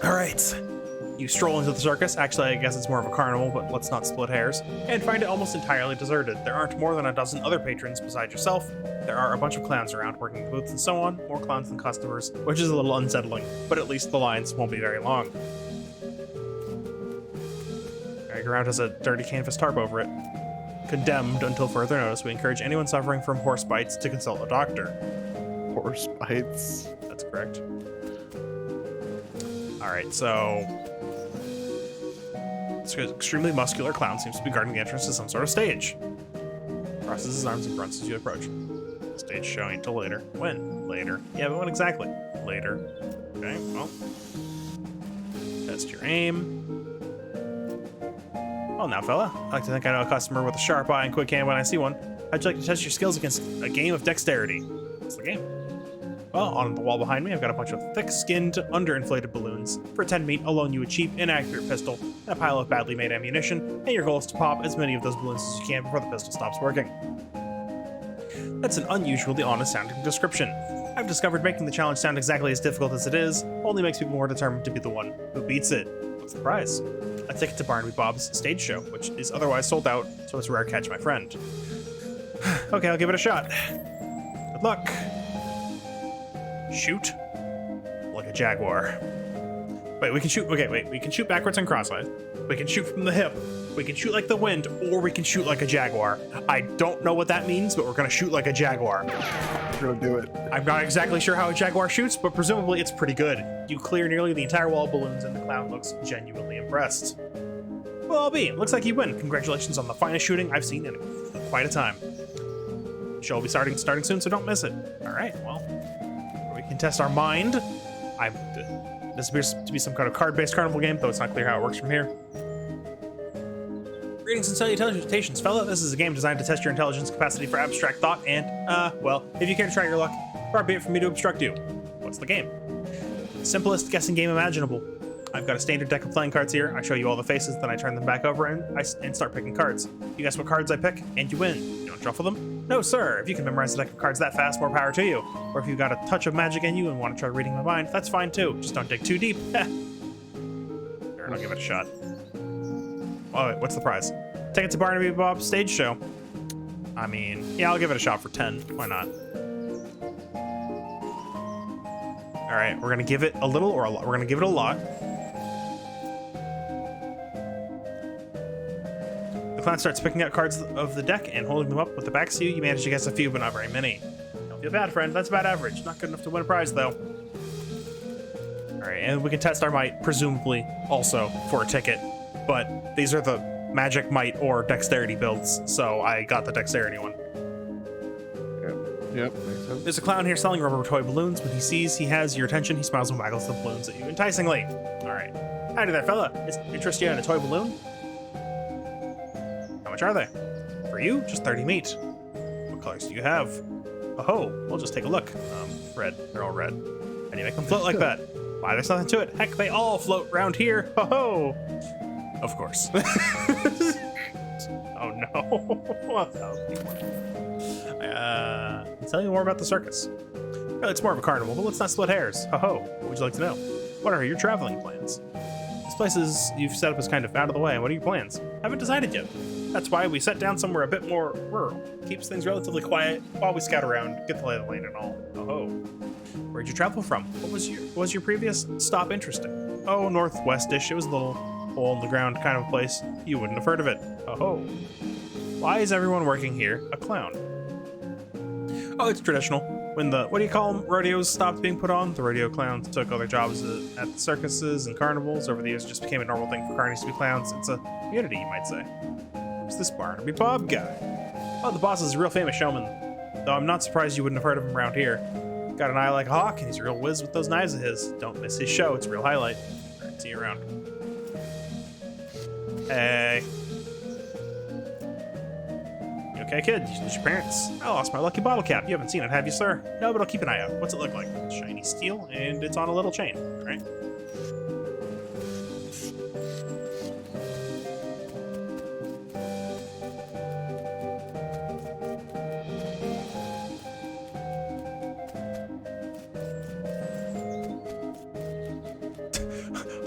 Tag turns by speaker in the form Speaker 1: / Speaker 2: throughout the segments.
Speaker 1: Alright. You stroll into the circus, actually I guess it's more of a carnival, but let's not split hairs, and find it almost entirely deserted. There aren't more than a dozen other patrons besides yourself. There are a bunch of clowns around working the booths and so on, more clowns than customers, which is a little unsettling, but at least the lines won't be very long. Merry-go-round has a dirty canvas tarp over it. Condemned until further notice, we encourage anyone suffering from horse bites to consult a doctor.
Speaker 2: Horse bites.
Speaker 1: That's correct. Alright, so this extremely muscular clown seems to be guarding the entrance to some sort of stage. Crosses his arms and grunts as you approach. Stage show ain't till later. When? Later. Yeah, but when exactly? Later. Okay, well. Test your aim. Well now, fella. I like to think I know a customer with a sharp eye and quick hand when I see one. How'd you like to test your skills against a game of dexterity? What's the game? Well, on the wall behind me, I've got a bunch of thick-skinned, underinflated balloons. For 10 meat, I'll loan you a cheap, inaccurate pistol and a pile of badly made ammunition, and your goal is to pop as many of those balloons as you can before the pistol stops working. That's an unusually honest-sounding description. I've discovered making the challenge sound exactly as difficult as it is only makes people more determined to be the one who beats it. What's the prize? A ticket to Barnaby Bob's stage show, which is otherwise sold out, so it's a rare catch, my friend. Okay, I'll give it a shot. Good luck. Shoot like a jaguar. Wait, we can shoot. Okay, wait. We can shoot backwards and crosswise. We can shoot from the hip. We can shoot like the wind, or we can shoot like a jaguar. I don't know what that means, but we're gonna shoot like a jaguar.
Speaker 2: We're gonna do it.
Speaker 1: I'm not exactly sure how a jaguar shoots, but presumably it's pretty good. You clear nearly the entire wall of balloons, and the clown looks genuinely impressed. Well, I'll be. Looks like you win. Congratulations on the finest shooting I've seen in quite a time. The show will be starting soon, so don't miss it. All right. Well. We can test our mind. This appears to be some kind of card-based carnival game, though it's not clear how it works from here. Greetings and salutations, fella. This is a game designed to test your intelligence capacity for abstract thought and, well, if you care to try your luck, far be it for me to obstruct you. What's the game? Simplest guessing game imaginable. I've got a standard deck of playing cards here. I show you all the faces, then I turn them back over and start picking cards. You guess what cards I pick, and you win. You don't shuffle them? No, sir. If you can memorize the deck of cards that fast, more power to you. Or if you've got a touch of magic in you and want to try reading my mind, that's fine too. Just don't dig too deep. Alright, I'll give it a shot. Oh, wait, what's the prize? Ticket to Barnaby Bob's stage show. I mean, yeah, I'll give it a shot for 10. Why not? Alright, we're gonna give it a little or a lot. We're gonna give it a lot. The clown starts picking out cards of the deck and holding them up with the backs to you. You manage to guess a few, but not very many. Don't feel bad, friend. That's about average. Not good enough to win a prize, though. Alright, and we can test our might, presumably, also, for a ticket. But these are the magic might or dexterity builds, so I got the dexterity one.
Speaker 2: Yep, makes sense.
Speaker 1: There's a clown here selling rubber toy balloons. When he sees he has your attention, he smiles and waggles the balloons at you enticingly. Alright. Howdy there, fella. Interest you in a toy balloon? How much are they? For you, just 30 meat. What colors do you have? Oh, we'll just take a look. Red. They're all red. And you make them float like that. Why, there's nothing to it. Heck, they all float round here. Ho-ho! Of course. Oh, no. I'll tell you more about the circus. Well, it's more of a carnival, but let's not split hairs. Ho-ho. What would you like to know? What are your traveling plans? This place you've set up is kind of out of the way. What are your plans? Haven't decided yet. That's why we set down somewhere a bit more rural. Keeps things relatively quiet while we scout around, get the lay of the land and all. Oh, where'd you travel from? Was your previous stop interesting? Oh, northwest-ish. It was a little hole in the ground kind of place. You wouldn't have heard of it. Oh, why is everyone working here a clown? Oh, it's traditional. When the, what do you call them, rodeos stopped being put on, the rodeo clowns took other jobs at the circuses and carnivals. Over the years, it just became a normal thing for carnies to be clowns. It's a community, you might say. Who's this Barnaby Bob guy? Oh, the boss is a real famous showman, though I'm not surprised you wouldn't have heard of him around here. Got an eye like a hawk, and he's a real whiz with those knives of his. Don't miss his show, it's a real highlight. Alright, see you around. Hey. You okay, kid? You lose your parents? I lost my lucky bottle cap. You haven't seen it, have you, sir? No, but I'll keep an eye out. What's it look like? Shiny steel, and it's on a little chain, right?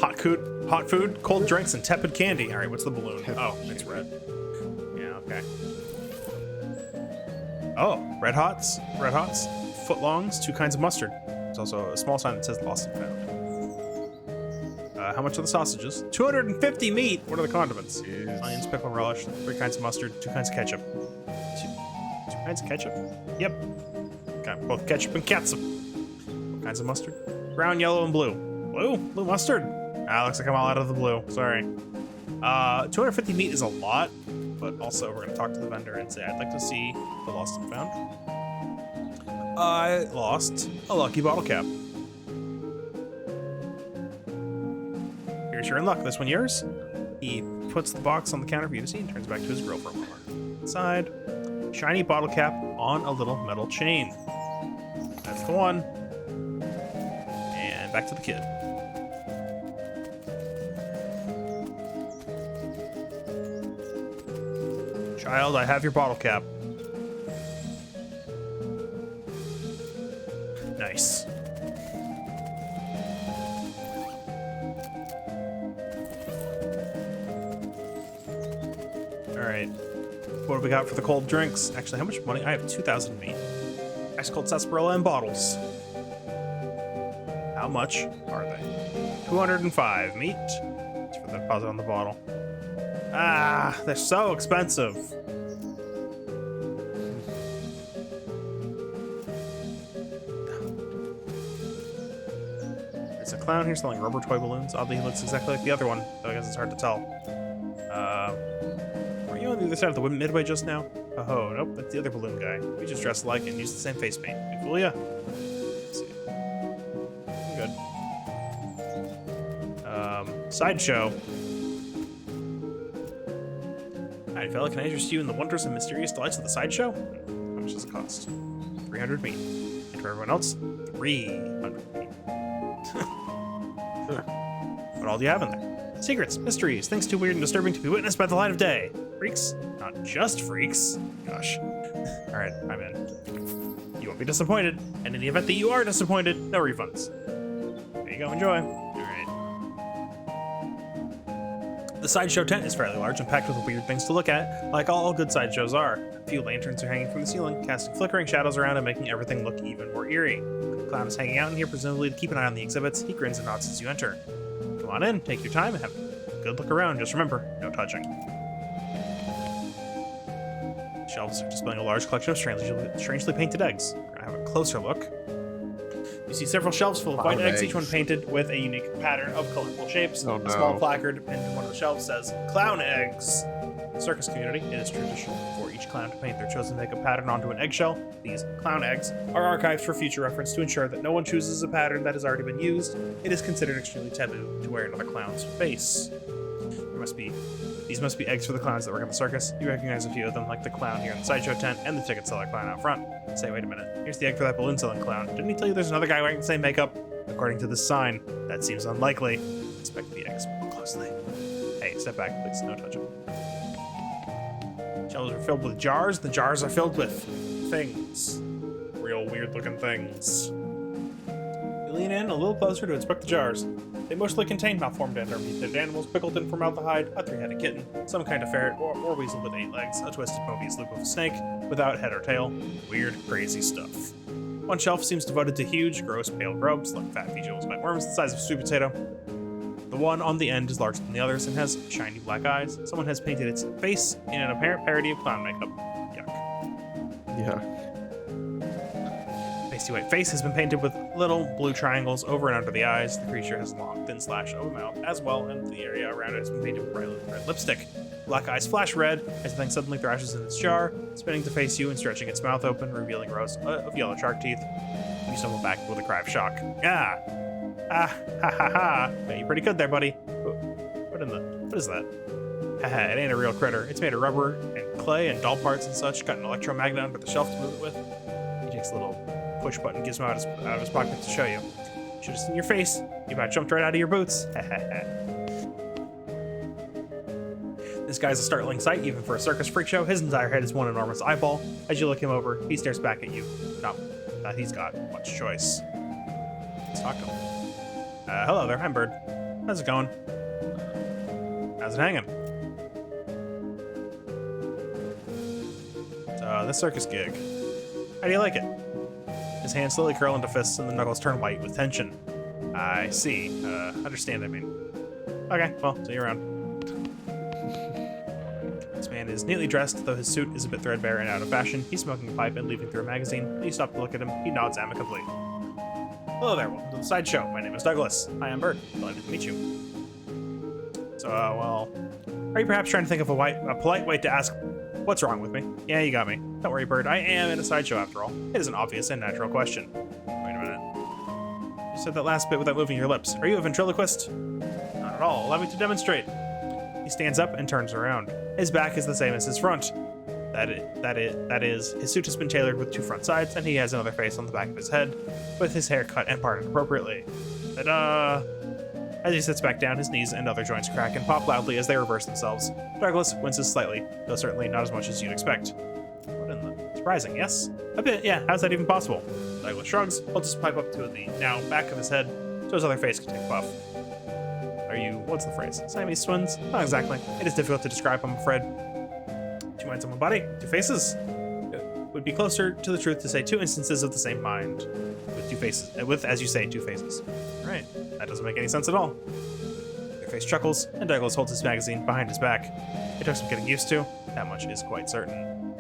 Speaker 1: Hot food, cold drinks, and tepid candy. All right, what's the balloon? Oh, it's red. Yeah, okay. Oh, red hots, footlongs, 2 kinds of mustard. There's also a small sign that says lost and found. How much are the sausages? 250 meat. What are the condiments?
Speaker 2: Jeez.
Speaker 1: Onions, pickle, and relish. 3 kinds of mustard. 2 kinds of ketchup. Two kinds of ketchup? Yep. Got both ketchup and catsup. What kinds of mustard? Brown, yellow, and blue. Blue mustard. Looks like I'm all out of the blue. Sorry. 250 meat is a lot, but also we're gonna talk to the vendor and say I'd like to see the lost and found. I lost a lucky bottle cap. You're in luck. This one yours? He puts the box on the counter for you to see and turns back to his grill for a moment. Inside, shiny bottle cap on a little metal chain. That's the one. And back to the kid. Child, I have your bottle cap. Nice. Alright. What have we got for the cold drinks? Actually, how much money? I have 2,000 meat. Ice cold sarsaparilla and bottles. How much are they? 205 meat. Let's put that deposit on the bottle. Ah, they're so expensive. There's a clown here selling rubber toy balloons. Oddly, he looks exactly like the other one, so I guess it's hard to tell. Were you on the other side of the midway just now? Oh, nope, that's the other balloon guy. We just dress alike and use the same face paint. We fool ya? Let's see. Good. Sideshow. Alright, fella, can I interest you in the wonders and mysterious delights of the sideshow? How much does it cost? 300 meat. And for everyone else, 300 meat. What all do you have in there? Secrets, mysteries, things too weird and disturbing to be witnessed by the light of day. Freaks? Not just freaks. Gosh. Alright, I'm in. You won't be disappointed, and in the event that you are disappointed, no refunds. There you go, enjoy. Alright. The sideshow tent is fairly large and packed with weird things to look at, like all good sideshows are. A few lanterns are hanging from the ceiling, casting flickering shadows around and making everything look even more eerie. The clown is hanging out in here, presumably to keep an eye on the exhibits. He grins and nods as you enter. Come on in, take your time, and have a good look around. Just remember, no touching. Shelves are displaying a large collection of strangely painted eggs. We're gonna have a closer look. You see several shelves full of white eggs, each one painted with a unique pattern of colorful shapes.
Speaker 2: Oh, no.
Speaker 1: A small placard pinned to one of the shelves says, "Clown eggs." In the circus community, it is traditional for each clown to paint their chosen makeup pattern onto an eggshell. These clown eggs are archived for future reference to ensure that no one chooses a pattern that has already been used. It is considered extremely taboo to wear another clown's face. These must be eggs for the clowns that work in the circus. You recognize a few of them, like the clown here in the sideshow tent and the ticket seller clown out front. Say, wait a minute, here's the egg for that balloon selling clown. Didn't he tell you there's another guy wearing the same makeup? According to this sign, that seems unlikely. Inspect the eggs more closely. Hey, step back, please, no touching. Shelves are filled with jars. The jars are filled with things. Real weird looking things. You lean in a little closer to inspect the jars. They mostly contain malformed and or mutated animals, pickled in formaldehyde, a 3-headed kitten, some kind of ferret or weasel with 8 legs, a twisted Mobius loop of a snake without head or tail. Weird, crazy stuff. One shelf seems devoted to huge, gross, pale grubs, like fat vegetables by worms the size of a sweet potato. The one on the end is larger than the others and has shiny black eyes. Someone has painted its face in an apparent parody of clown makeup. Yuck.
Speaker 2: Yeah.
Speaker 1: Pasty white face has been painted with little blue triangles over and under the eyes. The creature has a long, thin slash of a mouth as well, and the area around it has been painted with bright red lipstick. Black eyes flash red as the thing suddenly thrashes in its jar, spinning to face you and stretching its mouth open, revealing rows of yellow shark teeth. You stumble back with a cry of shock. Ah! Ah! Ha ha ha! Yeah, you're pretty good there, buddy. What is that? Haha, it ain't a real critter. It's made of rubber and clay and doll parts and such. Got an electromagnet under the shelf to move it with. He takes a little push button, gizmo out of his pocket to show you. Should have seen your face. You about jumped right out of your boots. This guy's a startling sight, even for a circus freak show. His entire head is one enormous eyeball. As you look him over, he stares back at you. Not that he's got much choice. Let's talk to him. Hello there, I'm Bird. How's it going? How's it hanging? So, this circus gig. How do you like it? His hands slowly curl into fists and the knuckles turn white with tension. I see. Understand, I mean. Okay, well, see you around. This man is neatly dressed, though his suit is a bit threadbare and out of fashion. He's smoking a pipe and leafing through a magazine. When you stop to look at him, he nods amicably. Hello there, welcome to the sideshow. My name is Douglas. Hi, I'm Bert. Delighted to meet you. So, well, are you perhaps trying to think of a polite way to ask what's wrong with me? Yeah, you got me. Don't worry, Bert. I am in a sideshow after all. It is an obvious and natural question. Wait a minute. You said that last bit without moving your lips. Are you a ventriloquist? Not at all. Allow me to demonstrate. He stands up and turns around. His back is the same as his front. That is, his suit has been tailored with two front sides, and he has another face on the back of his head, with his hair cut and parted appropriately. Ta-da! As he sits back down, his knees and other joints crack and pop loudly as they reverse themselves. Douglas winces slightly, though certainly not as much as you'd expect. What in the... Surprising, yes? A bit, yeah. How's that even possible? Douglas shrugs, holds his pipe up to the now back of his head, so his other face can take a puff. Are you... what's the phrase? Siamese twins? Not exactly. It is difficult to describe, I'm afraid. Two minds on one body? Two faces? It would be closer to the truth to say two instances of the same mind. With two faces. With, as you say, two faces. Right. That doesn't make any sense at all. Their face chuckles, and Douglas holds his magazine behind his back. It took some getting used to. That much is quite certain.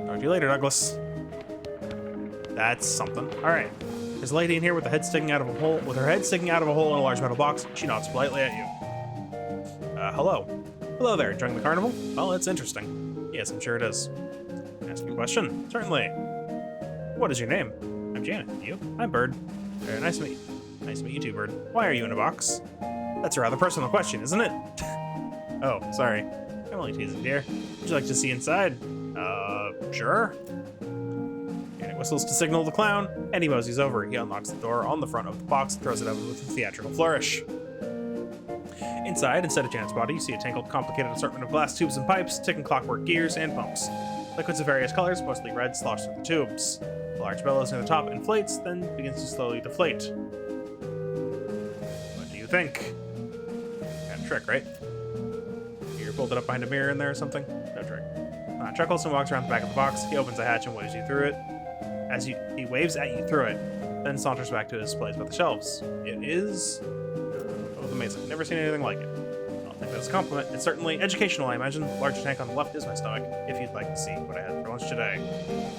Speaker 1: Talk to you later, Douglas. That's something. Alright. There's a lady in here with her head sticking out of a hole in a large metal box. She nods politely at you. Hello. Hello there, enjoying the carnival? Well, it's interesting. Yes, I'm sure it is. Ask me a question? Certainly. What is your name? I'm Janet. You? I'm Bird. Very nice to meet you. Nice to meet you too, Bird. Why are you in a box? That's a rather personal question, isn't it? Oh, sorry. I'm only teasing, dear. Would you like to see inside? Sure. Janet whistles to signal the clown, and he moseys over. He unlocks the door on the front of the box and throws it open with a theatrical flourish. Inside, instead of Janet's body, you see a tangled, complicated assortment of glass tubes and pipes, ticking clockwork gears, and pumps. Liquids of various colors, mostly red, slosh through the tubes. The large bellows near the top inflates, then begins to slowly deflate. What do you think? Got a trick, right? You pulled it up behind a mirror in there or something? No trick. Chuckles and walks around the back of the box. He opens a hatch and waves you through it. He waves at you through it, then saunters back to his place by the shelves. It is... amazing. Never seen anything like it. I don't think that's a compliment. It's certainly educational, I imagine. The larger tank on the left is my stomach, if you'd like to see what I had for lunch today.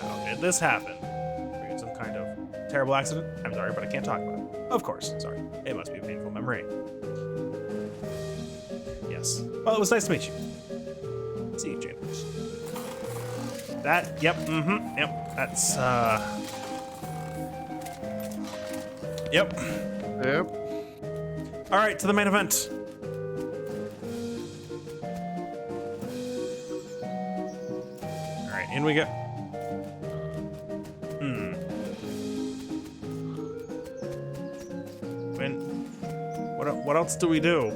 Speaker 1: How did this happen? Were you in some kind of terrible accident? I'm sorry, but I can't talk about it. Of course, sorry. It must be a painful memory. Yes. Well, it was nice to meet you. See you, James. That, yep, yep. That's, Yep.
Speaker 2: Yep.
Speaker 1: All right, to the main event. All right, in we go. What else do we do?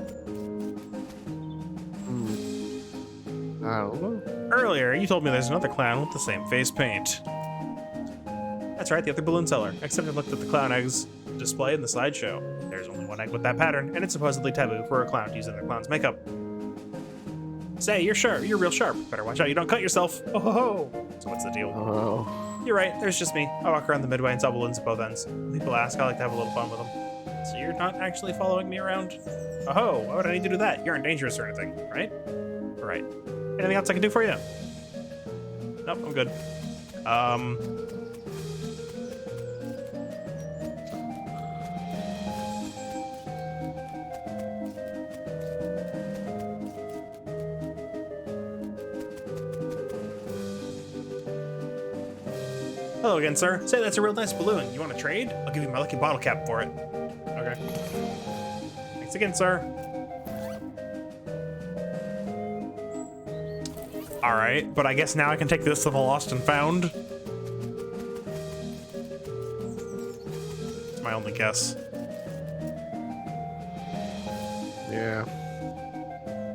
Speaker 2: I don't know.
Speaker 1: Earlier, you told me there's another clown with the same face paint. That's right, the other balloon seller. Except I looked at the clown eggs display in the slideshow. There's only one egg with that pattern, and it's supposedly taboo for a clown to use in their clown's makeup. Say, you're sharp. You're real sharp. Better watch out you don't cut yourself. Oh ho ho! So what's the deal?
Speaker 2: Oh.
Speaker 1: You're right, there's just me. I walk around the midway and sell balloons at both ends. When people ask, I like to have a little fun with them. So you're not actually following me around? Oh ho, why would I need to do that? You aren't dangerous or anything, right? Right. Anything else I can do for you? Nope, I'm good. Hello again, sir. Say, that's a real nice balloon. You want to trade? I'll give you my lucky bottle cap for it. Okay. Thanks again, sir. Alright, but I guess now I can take this to the lost and found. It's my only guess.
Speaker 2: Yeah.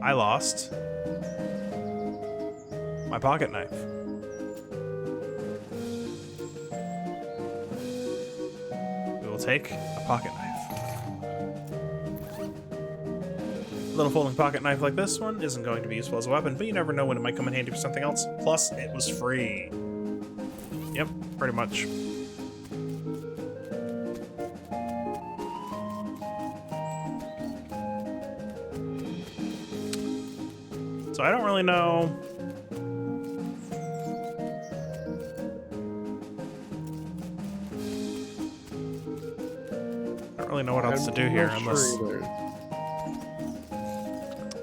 Speaker 1: I lost my pocket knife. We will take a pocket knife. little folding pocket knife like this one isn't going to be useful as a weapon, but you never know when it might come in handy for something else. Plus, it was free. Yep, pretty much. So I don't really know. I don't really know what else to do here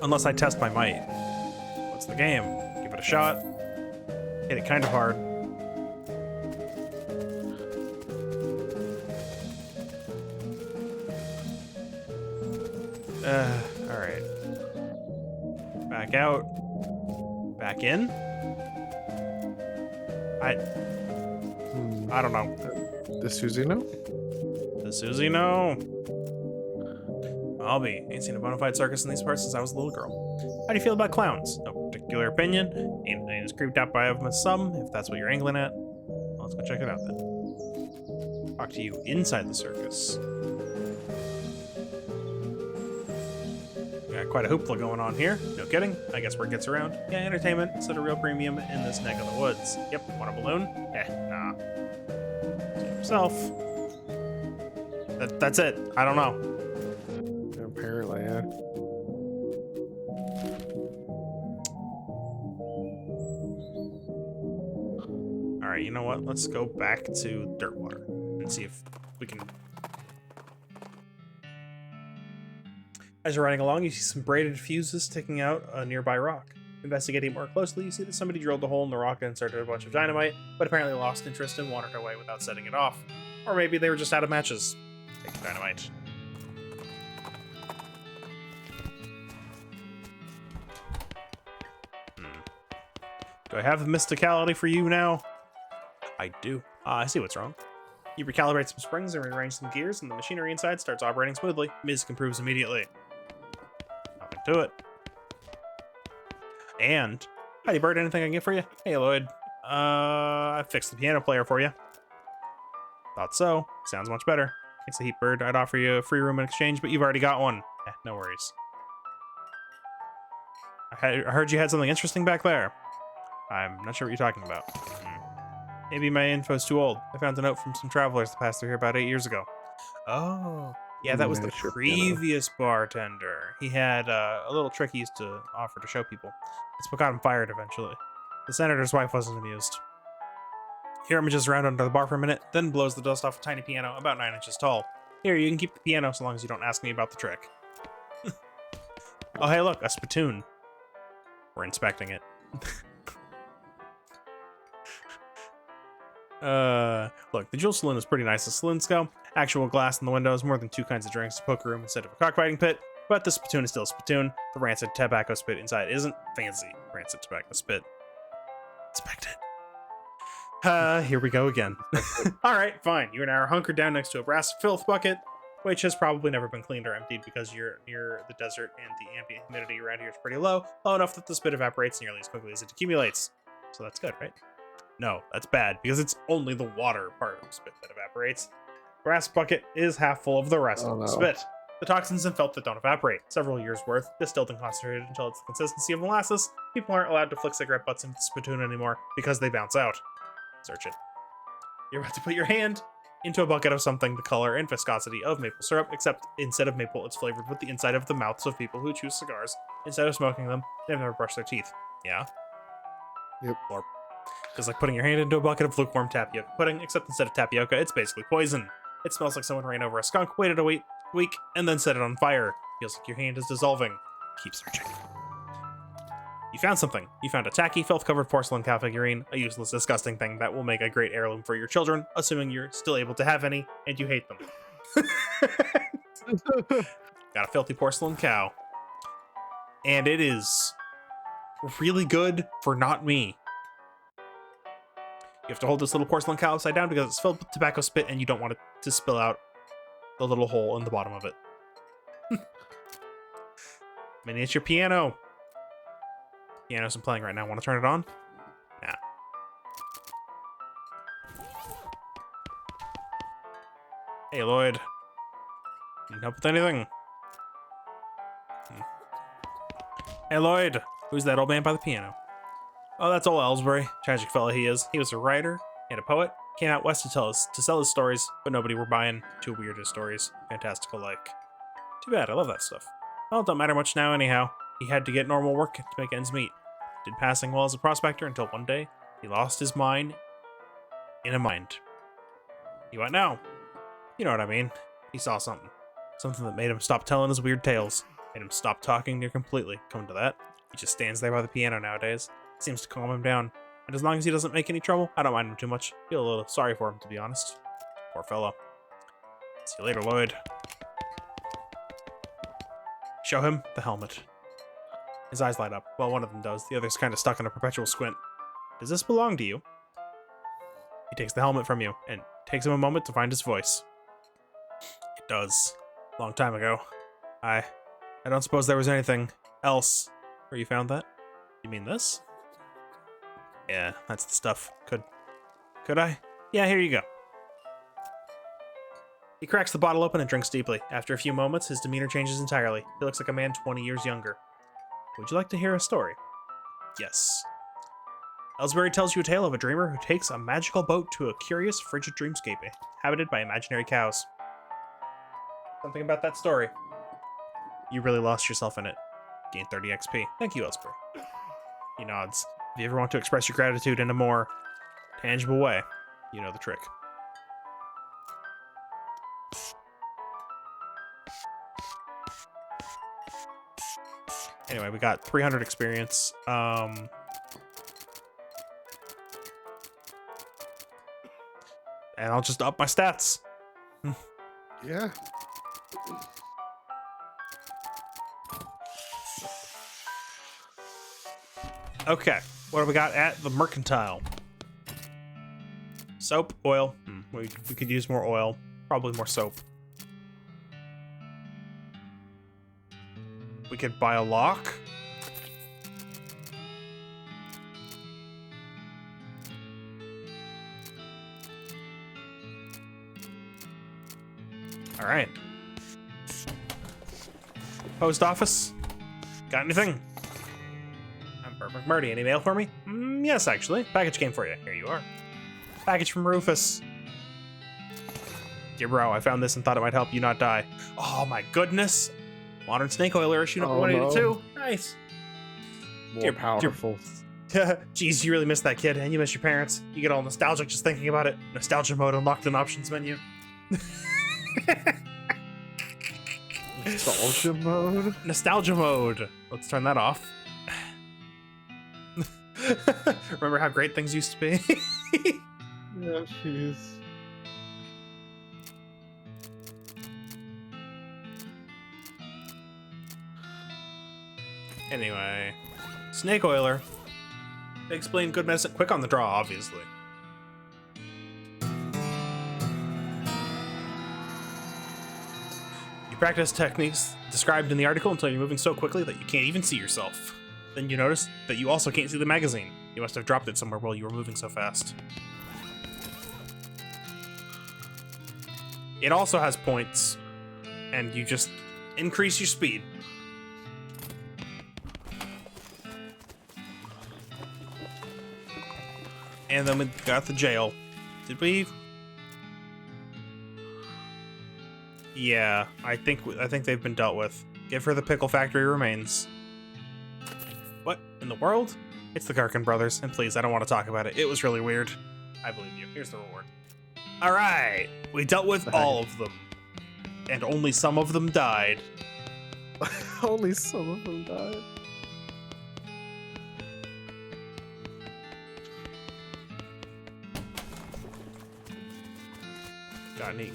Speaker 1: unless I test my might. What's the game? Give it a shot. Hit it kind of hard. All right. Back out. Back in. I don't know.
Speaker 2: Does Susie know?
Speaker 1: Does Susie know? I'll be. Ain't seen a bona fide circus in these parts since I was a little girl. How do you feel about clowns? No particular opinion. Ain't as creeped out by them as some, if that's what you're angling at. Well, let's go check it out then. Talk to you inside the circus. Got quite a hoopla going on here. No kidding. I guess word gets around. Yeah, entertainment. It's at a real premium in this neck of the woods. Yep, want a balloon? Nah. Suit yourself. That's it. I don't know.
Speaker 2: Apparently, yeah.
Speaker 1: Alright, you know what? Let's go back to Dirtwater and see if we can... As you're riding along, you see some braided fuses sticking out a nearby rock. Investigating more closely, you see that somebody drilled a hole in the rock and inserted a bunch of dynamite, but apparently lost interest and wandered away without setting it off. Or maybe they were just out of matches. Take the dynamite. Do I have the mysticality for you now? I do. I see what's wrong. You recalibrate some springs and rearrange some gears, and the machinery inside starts operating smoothly. Music improves immediately. Nothing to it. And, Heidi Bird, anything I can get for you? Hey, Lloyd. I fixed the piano player for you. Thought so. Sounds much better. Thanks to Heat Bird. I'd offer you a free room in exchange, but you've already got one. No worries. I heard you had something interesting back there. I'm not sure what you're talking about. Maybe my info's too old. I found a note from some travelers that passed through here about 8 years ago. Oh. Yeah, that was the previous bartender. He had a little trick he used to offer to show people. It's what got him fired eventually. The senator's wife wasn't amused. He rummages around under the bar for a minute, then blows the dust off a tiny piano about 9 inches tall. Here, you can keep the piano so long as you don't ask me about the trick. Oh, hey, look, a spittoon. We're inspecting it. Look, the Jewel Saloon is pretty nice as saloons go. Actual glass in the windows, more than 2 kinds of drinks, a poker room instead of a cockfighting pit. But the spittoon is still a spittoon. The rancid tobacco spit inside isn't fancy. Rancid tobacco spit. Inspect it. Here we go again. Alright, fine. You and I are hunkered down next to a brass filth bucket, which has probably never been cleaned or emptied because you're near the desert and the ambient humidity around here is pretty low enough that the spit evaporates nearly as quickly as it accumulates. So that's good, right? No, that's bad, because it's only the water part of the spit that evaporates. Brass bucket is half full of the rest of the spit. The toxins and felt that don't evaporate. Several years worth, distilled and concentrated until it's the consistency of molasses. People aren't allowed to flick cigarette butts into the spittoon anymore because they bounce out. Search it. You're about to put your hand into a bucket of something the color and viscosity of maple syrup, except instead of maple, it's flavored with the inside of the mouths of people who chew cigars. Instead of smoking them, they've never brushed their teeth. Yeah?
Speaker 2: Yep.
Speaker 1: Or it's like putting your hand into a bucket of lukewarm tapioca pudding, except instead of tapioca, it's basically poison. It smells like someone ran over a skunk, waited a week, and then set it on fire. Feels like your hand is dissolving. Keep searching. You found something. You found a tacky, filth-covered porcelain cow figurine, a useless, disgusting thing that will make a great heirloom for your children, assuming you're still able to have any, and you hate them. Got a filthy porcelain cow. And it is really good for not me. You have to hold this little porcelain cow upside down because it's filled with tobacco spit and you don't want it to spill out the little hole in the bottom of it. Miniature piano. Piano isn't playing right now. Want to turn it on? Nah. Hey, Lloyd. Need help with anything? Hey, Lloyd. Who's that old man by the piano? Oh, that's old Ellsbury. Tragic fella he is. He was a writer and a poet. Came out west to sell his stories, but nobody were buying. Too weird his stories. Fantastical like. Too bad, I love that stuff. Well, it don't matter much now anyhow. He had to get normal work to make ends meet. Did passing well as a prospector until one day, he lost his mind in a mind. He went, no. You know what I mean. He saw something. Something that made him stop telling his weird tales. Made him stop talking near completely. Come to that, he just stands there by the piano nowadays. Seems to calm him down. And as long as he doesn't make any trouble, I don't mind him too much. Feel a little sorry for him, to be honest. Poor fellow. See you later, Lloyd. Show him the helmet. His eyes light up. Well, one of them does. The other's kind of stuck in a perpetual squint. Does this belong to you? He takes the helmet from you, and takes him a moment to find his voice. It does. Long time ago. I don't suppose there was anything else where you found that? You mean this? Yeah, that's the stuff. Could I? Yeah, here you go. He cracks the bottle open and drinks deeply. After a few moments, his demeanor changes entirely. He looks like a man 20 years younger. Would you like to hear a story? Yes. Ellsbury tells you a tale of a dreamer who takes a magical boat to a curious, frigid dreamscape inhabited by imaginary cows. Something about that story. You really lost yourself in it. Gain 30 XP. Thank you, Ellsbury. He nods. If you ever want to express your gratitude in a more tangible way, you know the trick. Anyway, we got 300 experience. And I'll just up my stats.
Speaker 2: Yeah.
Speaker 1: Okay, what do we got at the mercantile? Soap, oil. We could use more oil. Probably more soap. We could buy a lock. All right. Post office. Got anything? I'm Perfect Marty. Any mail for me? Yes, actually. Package came for you. Here you are. Package from Rufus. Dear bro, I found this and thought it might help you not die. Oh my goodness. Modern snake oiler issue number 182. Nice.
Speaker 2: More powerful.
Speaker 1: Jeez, you really miss that kid, and you miss your parents. You get all nostalgic just thinking about it. Nostalgia mode unlocked in options menu.
Speaker 2: Nostalgia mode?
Speaker 1: Nostalgia mode. Let's turn that off. Remember how great things used to be?
Speaker 2: Yeah, jeez.
Speaker 1: Anyway, snake oiler. They explain good medicine quick on the draw, obviously. You practice techniques described in the article until you're moving so quickly that you can't even see yourself. Then you notice that you also can't see the magazine. You must have dropped it somewhere while you were moving so fast. It also has points, and you just increase your speed. And then we got the jail. Did we? Yeah, I think they've been dealt with. Give her the pickle factory remains. What in the world? It's the Garkin brothers, and please, I don't want to talk about it. It was really weird. I believe you. Here's the reward. All right, we dealt with all of them, and only some of them died.
Speaker 2: Only some of them died.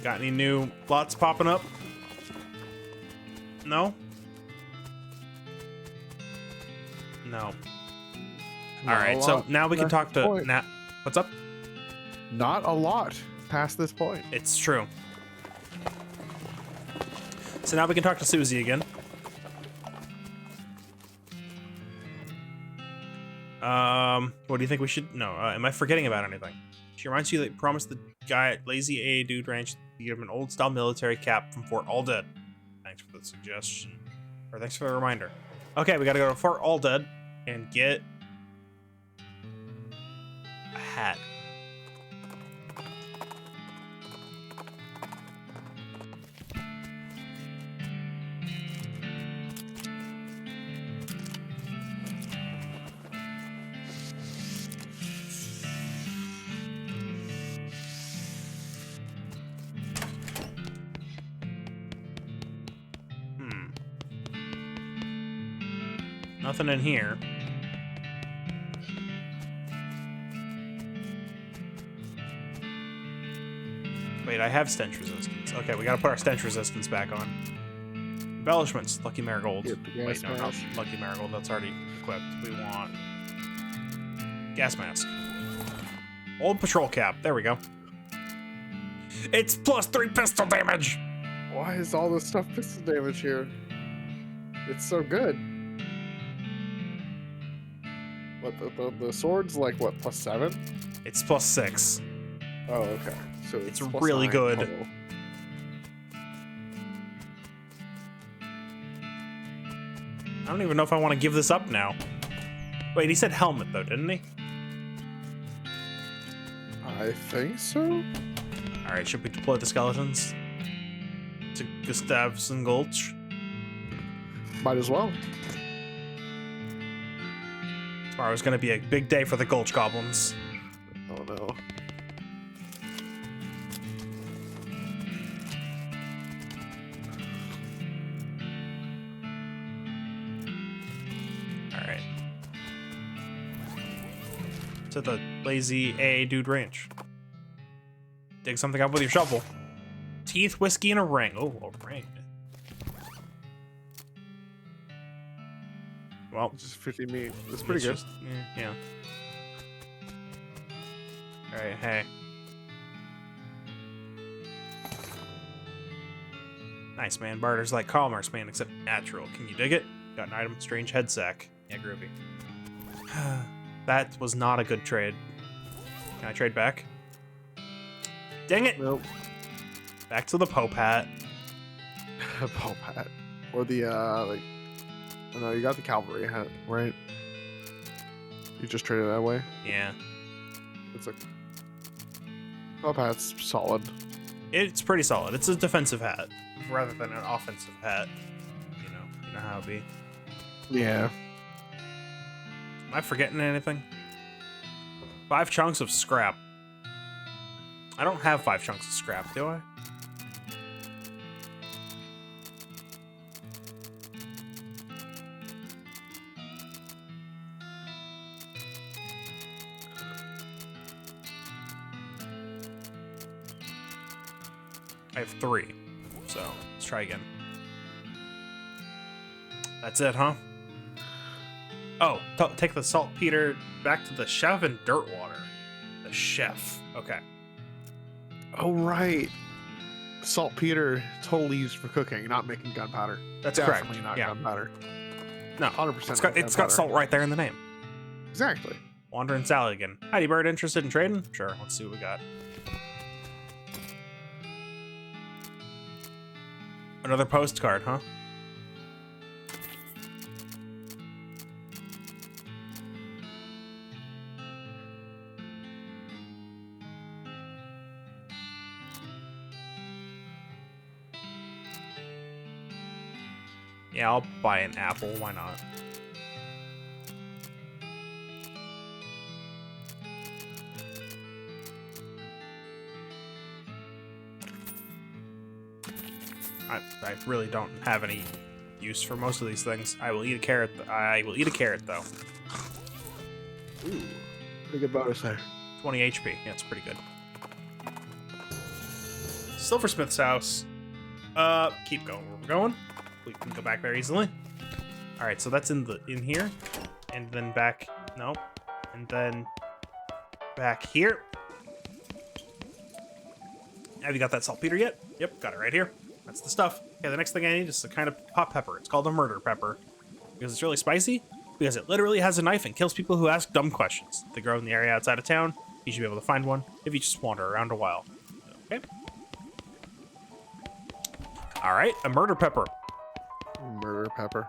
Speaker 1: Got any new plots popping up? No? No. Alright, so now we can talk to Nat. What's up?
Speaker 2: Not a lot past this point.
Speaker 1: It's true. So now we can talk to Susie again. What do you think we should... No, am I forgetting about anything? She reminds you that you promised the guy at Lazy A Dude Ranch to give him an old-style military cap from Fort All Dead. Thanks for the suggestion. Or thanks for the reminder. Okay, we gotta go to Fort All Dead and get a hat. Nothing in here. Wait, I have stench resistance. Okay, we gotta put our stench resistance back on. Embellishments, Lucky Marigold.
Speaker 2: Get the gas
Speaker 1: Wait, no, not
Speaker 2: mask.
Speaker 1: Lucky Marigold. That's already equipped. We want gas mask. Old patrol cap. There we go. It's +3 pistol damage.
Speaker 2: Why is all this stuff pistol damage here? It's so good. What the sword's like what, +7?
Speaker 1: It's +6.
Speaker 2: Oh, okay. So
Speaker 1: It's
Speaker 2: +9
Speaker 1: really good.
Speaker 2: total.
Speaker 1: I don't even know if I want to give this up now. Wait, he said helmet though, didn't he?
Speaker 2: I think so.
Speaker 1: All right, should we deploy the skeletons to Gustavson Gulch?
Speaker 2: Might as well.
Speaker 1: Tomorrow's gonna be a big day for the Gulch goblins.
Speaker 2: Oh no.
Speaker 1: All right. To the lazy A dude ranch. Dig something up with your shovel. Teeth, whiskey, and a ring. Oh, a ring. Well,
Speaker 2: Just 50 meat. It's pretty good.
Speaker 1: just- yeah. All right, hey. Nice, man. Barter's like commerce, man, except natural. Can you dig it? Got an item, strange head sack. Yeah, groovy. That was not a good trade. Can I trade back? Dang it!
Speaker 2: Nope.
Speaker 1: Back to the Pope hat.
Speaker 2: Pope hat. Or the like. Oh, no, you got the cavalry hat, right? You just traded that way.
Speaker 1: Yeah.
Speaker 2: It's a Pope hat's solid.
Speaker 1: It's pretty solid. It's a defensive hat rather than an offensive hat. You know how it be.
Speaker 2: Yeah.
Speaker 1: Am I forgetting anything? 5 chunks of scrap. I don't have 5 chunks of scrap, do I? I have 3, so let's try again. That's it, huh? Oh, take the saltpeter back to the chef and Dirtwater. The chef. Okay.
Speaker 2: Oh right. Saltpeter totally used for cooking, not making gunpowder.
Speaker 1: That's
Speaker 2: Definitely
Speaker 1: correct.
Speaker 2: not
Speaker 1: Yeah.
Speaker 2: gunpowder.
Speaker 1: No,
Speaker 2: 100%.
Speaker 1: it's got salt right there in the name.
Speaker 2: Exactly.
Speaker 1: Wandering Sally again. Heidi Bird interested in trading? Sure, let's see what we got. Another postcard, huh? Yeah, I'll buy an apple. Why not? I really don't have any use for most of these things. I will eat a carrot. I will eat a carrot though.
Speaker 2: Ooh. Pretty good bonus there.
Speaker 1: 20 HP. Yeah, it's pretty good. Silversmith's house. Keep going where we're going. We can go back there easily. All right, so that's in here, and then back. No, and then back here. Have you got that saltpeter yet? Yep, got it right here. That's the stuff. Okay, the next thing I need is a kind of hot pepper. It's called a murder pepper because it's really spicy. Because it literally has a knife and kills people who ask dumb questions. They grow in the area outside of town. You should be able to find one if you just wander around a while. Okay. All right, a murder pepper.
Speaker 2: Murder pepper.